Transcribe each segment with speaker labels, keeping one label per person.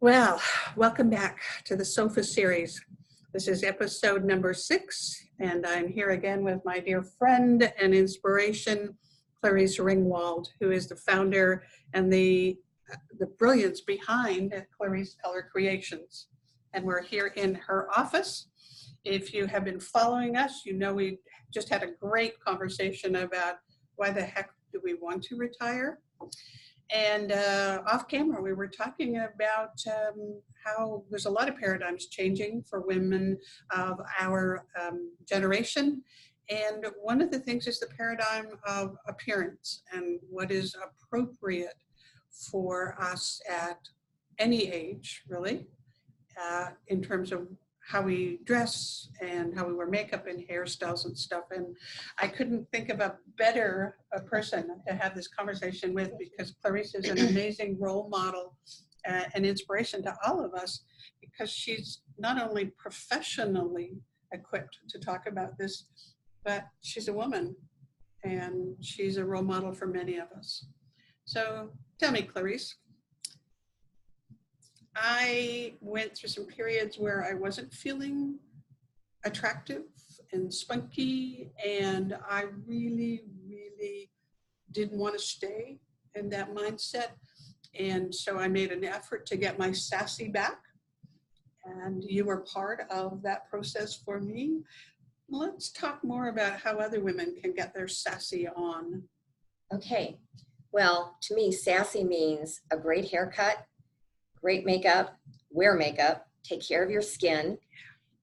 Speaker 1: Well, welcome back to the Sofa series. This is episode number 6, and I'm here again with my dear friend and inspiration, Clarisse Ringwald, who is the founder and the brilliance behind Clarisse Color Creations. And we're here in her office. If you have been following us, you know we just had a great conversation about why the heck do we want to retire? And off camera, we were talking about how there's a lot of paradigms changing for women of our generation. And one of the things is the paradigm of appearance and what is appropriate for us at any age, really, in terms of how we dress and how we wear makeup and hairstyles and stuff. And I couldn't think of a better person to have this conversation with, because Clarisse is an amazing role model and inspiration to all of us, because she's not only professionally equipped to talk about this, but she's a woman and she's a role model for many of us. So tell me, Clarisse. I went through some periods where I wasn't feeling attractive and spunky, and I really didn't want to stay in that mindset. And so I made an effort to get my sassy back, and you were part of that process for me. Let's talk more about how other women can get their sassy on.
Speaker 2: Okay, well, to me, sassy means a great haircut, great makeup, wear makeup, take care of your skin,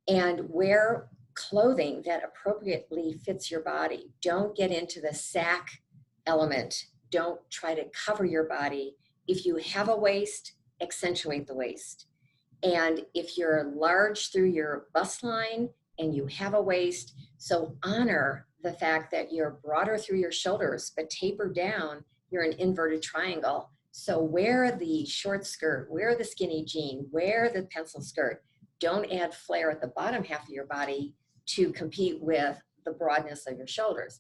Speaker 2: and wear clothing that appropriately fits your body. Don't get into the sack element. Don't try to cover your body. If you have a waist, accentuate the waist. And if you're large through your bust line and you have a waist, so honor the fact that you're broader through your shoulders, but taper down, you're an inverted triangle. So wear the short skirt, wear the skinny jean, wear the pencil skirt. Don't add flare at the bottom half of your body to compete with the broadness of your shoulders.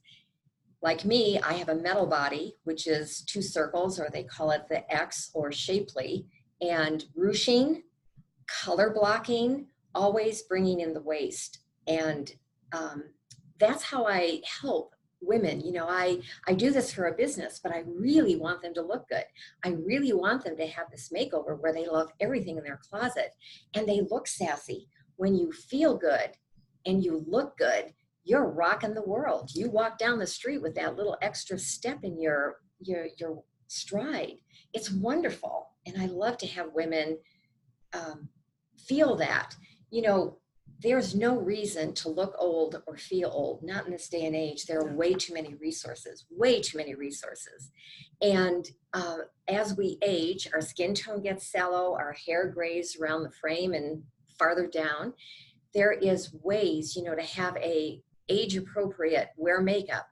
Speaker 2: Like me, I have a metal body, which is 2 circles, or they call it the X or shapely, and ruching, color blocking, always bringing in the waist. And that's how I help women. You know, I do this for a business, but I really want them to look good. I really want them to have this makeover where they love everything in their closet and they look sassy. When you feel good and you look good, you're rocking the world. You walk down the street with that little extra step in your stride. It's wonderful. And I love to have women feel that. You know, there's no reason to look old or feel old, not in this day and age. There are way too many resources. And as we age, our skin tone gets sallow, our hair grays around the frame and farther down. There is ways, you know, to have a age appropriate, wear makeup,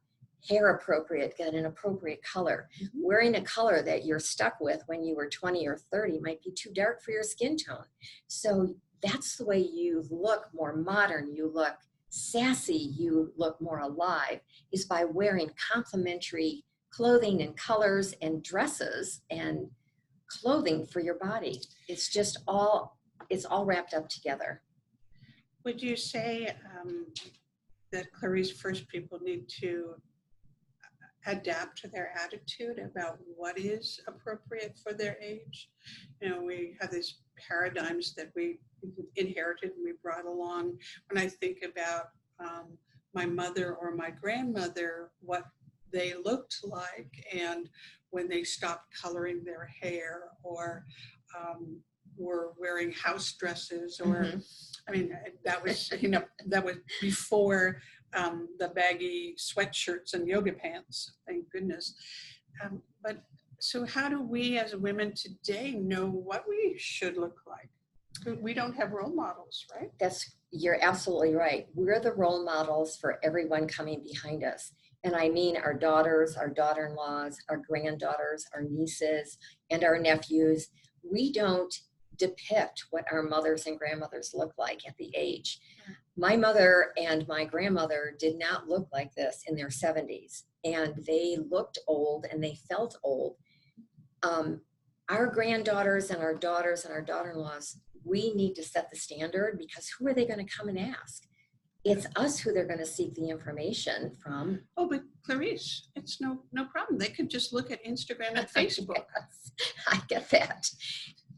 Speaker 2: hair appropriate, get an appropriate color. Mm-hmm. Wearing a color that you're stuck with when you were 20 or 30 might be too dark for your skin tone. So that's the way you look more modern, you look sassy, you look more alive, is by wearing complementary clothing and colors and dresses and clothing for your body. It's just it's all wrapped up together.
Speaker 1: Would you say that, Clarisse, first people need to adapt to their attitude about what is appropriate for their age? You know, we have these paradigms that we inherited and we brought along. When I think about my mother or my grandmother, what they looked like, and when they stopped coloring their hair or were wearing house dresses, or mm-hmm. I mean, that was, you know, that was before the baggy sweatshirts and yoga pants, thank goodness. But so how do we as women today know what we should look like? We don't have role models, right?
Speaker 2: You're absolutely right. We're the role models for everyone coming behind us. And I mean our daughters, our daughter-in-laws, our granddaughters, our nieces, and our nephews. We don't depict what our mothers and grandmothers look like at the age. My mother and my grandmother did not look like this in their 70s, and they looked old and they felt old. our granddaughters and our daughters and our daughter-in-laws, we need to set the standard, because who are they going to come and ask? It's us who they're going to seek the information from.
Speaker 1: Oh, but Clarisse, it's no problem. They could just look at Instagram and Facebook.
Speaker 2: Yes, I get that.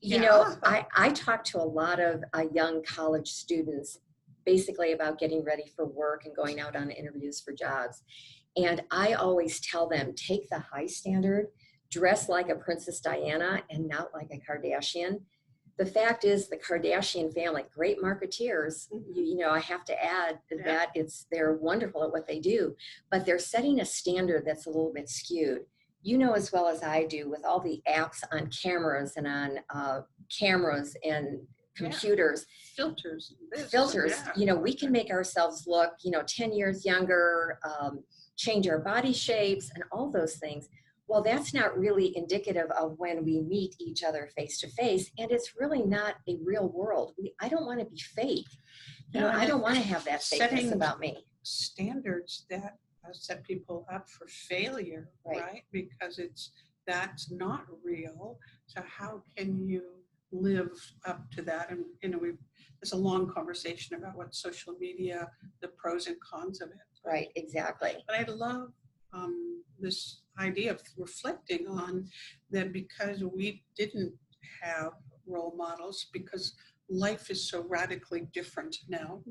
Speaker 2: You
Speaker 1: Yeah.
Speaker 2: know, I talk to a lot of young college students basically about getting ready for work and going out on interviews for jobs. And I always tell them, take the high standard, dress like a Princess Diana and not like a Kardashian. The fact is, the Kardashian family, great marketeers, you know, I have to add that they're wonderful at what they do, but they're setting a standard that's a little bit skewed. You know as well as I do, with all the apps on cameras and on cameras and computers,
Speaker 1: filters,
Speaker 2: you know, we can make ourselves look, you know, 10 years younger, change our body shapes and all those things. Well, that's not really indicative of when we meet each other face to face, and it's really not a real world. I don't want to be fake. You know, I don't want to have that fakeness about me.
Speaker 1: Standards that set people up for failure, right? Because that's not real. So how can you live up to that? And you know, there's a long conversation about what social media, the pros and cons of it.
Speaker 2: Right, exactly.
Speaker 1: But I love this idea of reflecting on that, because we didn't have role models, because life is so radically different now.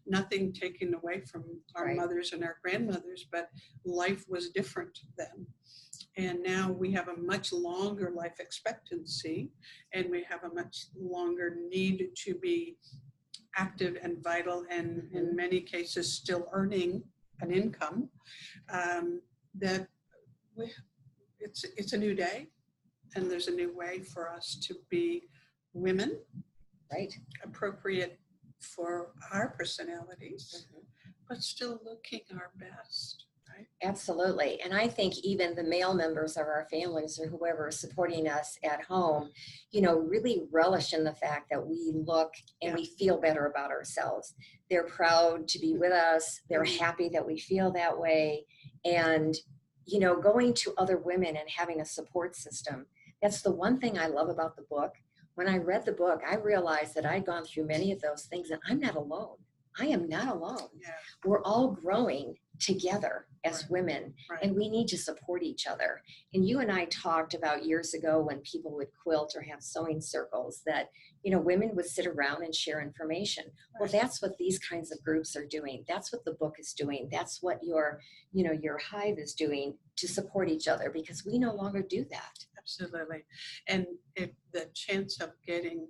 Speaker 1: Nothing taken away from our mothers and our grandmothers, but life was different then. And now we have a much longer life expectancy, and we have a much longer need to be active and vital, and in many cases still earning an income. It's a new day, and there's a new way for us to be women, appropriate for our personalities, but still looking our best.
Speaker 2: Absolutely. And I think even the male members of our families, or whoever is supporting us at home, you know, really relish in the fact that we look and we feel better about ourselves. They're proud to be with us. They're happy that we feel that way. And, you know, going to other women and having a support system. That's the one thing I love about the book. When I read the book, I realized that I'd gone through many of those things, and I'm not alone. I am not alone.
Speaker 1: Yeah.
Speaker 2: We're all growing together as women, and we need to support each other. And you and I talked about years ago, when people would quilt or have sewing circles, that, you know, women would sit around and share information. Well, that's what these kinds of groups are doing. That's what the book is doing. That's what your hive is doing, to support each other, because we no longer do that.
Speaker 1: Absolutely. And if the chance of getting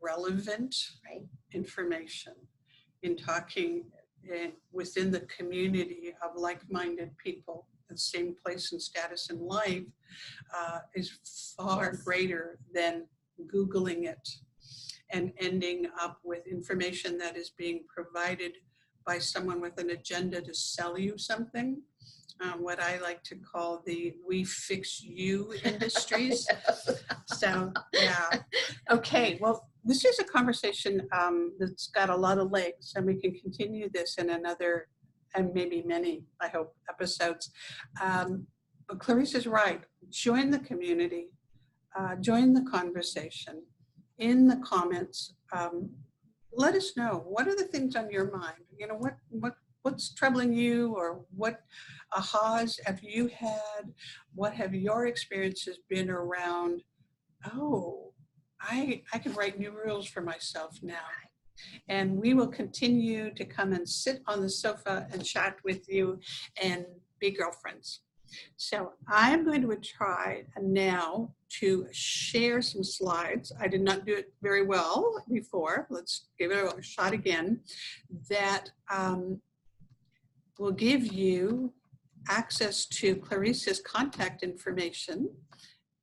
Speaker 1: relevant information in talking within the community of like-minded people, the same place and status in life, is far greater than Googling it and ending up with information that is being provided by someone with an agenda to sell you something. What I like to call the "we fix you" industries. So, yeah. Okay, well, this is a conversation that's got a lot of legs, and we can continue this in another, and maybe many, I hope, episodes. But Clarisse is right. Join the community, join the conversation. In the comments, let us know, what are the things on your mind? You know, what's troubling you, or what ahas have you had? What have your experiences been around? Oh, I can write new rules for myself now. And we will continue to come and sit on the sofa and chat with you and be girlfriends. So I'm going to try now to share some slides. I did not do it very well before. Let's give it a shot again. That will give you access to Clarisse's contact information.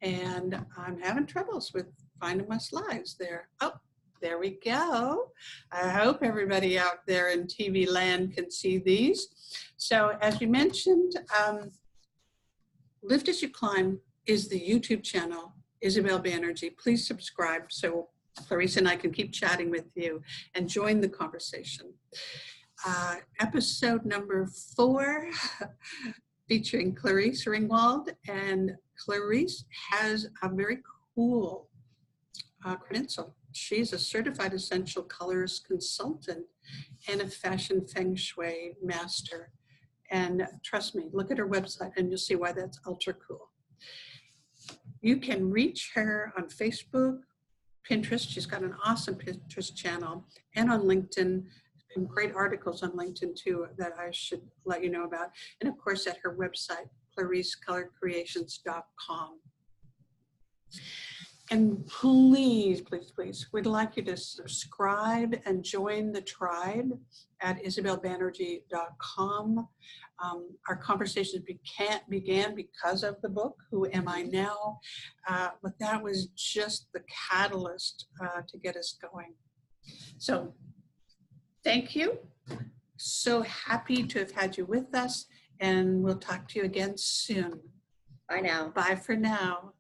Speaker 1: And I'm having troubles with finding my slides there. Oh, there we go. I hope everybody out there in TV land can see these. So as you mentioned, Lift As You Climb is the YouTube channel, Isabel Banerjee. Please subscribe so Clarisse and I can keep chatting with you and join the conversation. Episode number 4, featuring Clarisse Ringwald and Clarisse has a very cool credential. She's a certified essential colors consultant and a fashion feng shui master. And trust me, look at her website and you'll see why that's ultra cool. You can reach her on Facebook, Pinterest. She's got an awesome Pinterest channel, and on LinkedIn. Some great articles on LinkedIn too that I should let you know about. And of course at her website, ClarisseColorCreations.com. And please, please, please, we'd like you to subscribe and join the tribe at IsabelBanerjee.com. Our conversations began because of the book, Who Am I Now? But that was just the catalyst to get us going. So thank you. So happy to have had you with us, and we'll talk to you again soon.
Speaker 2: Bye now.
Speaker 1: Bye for now.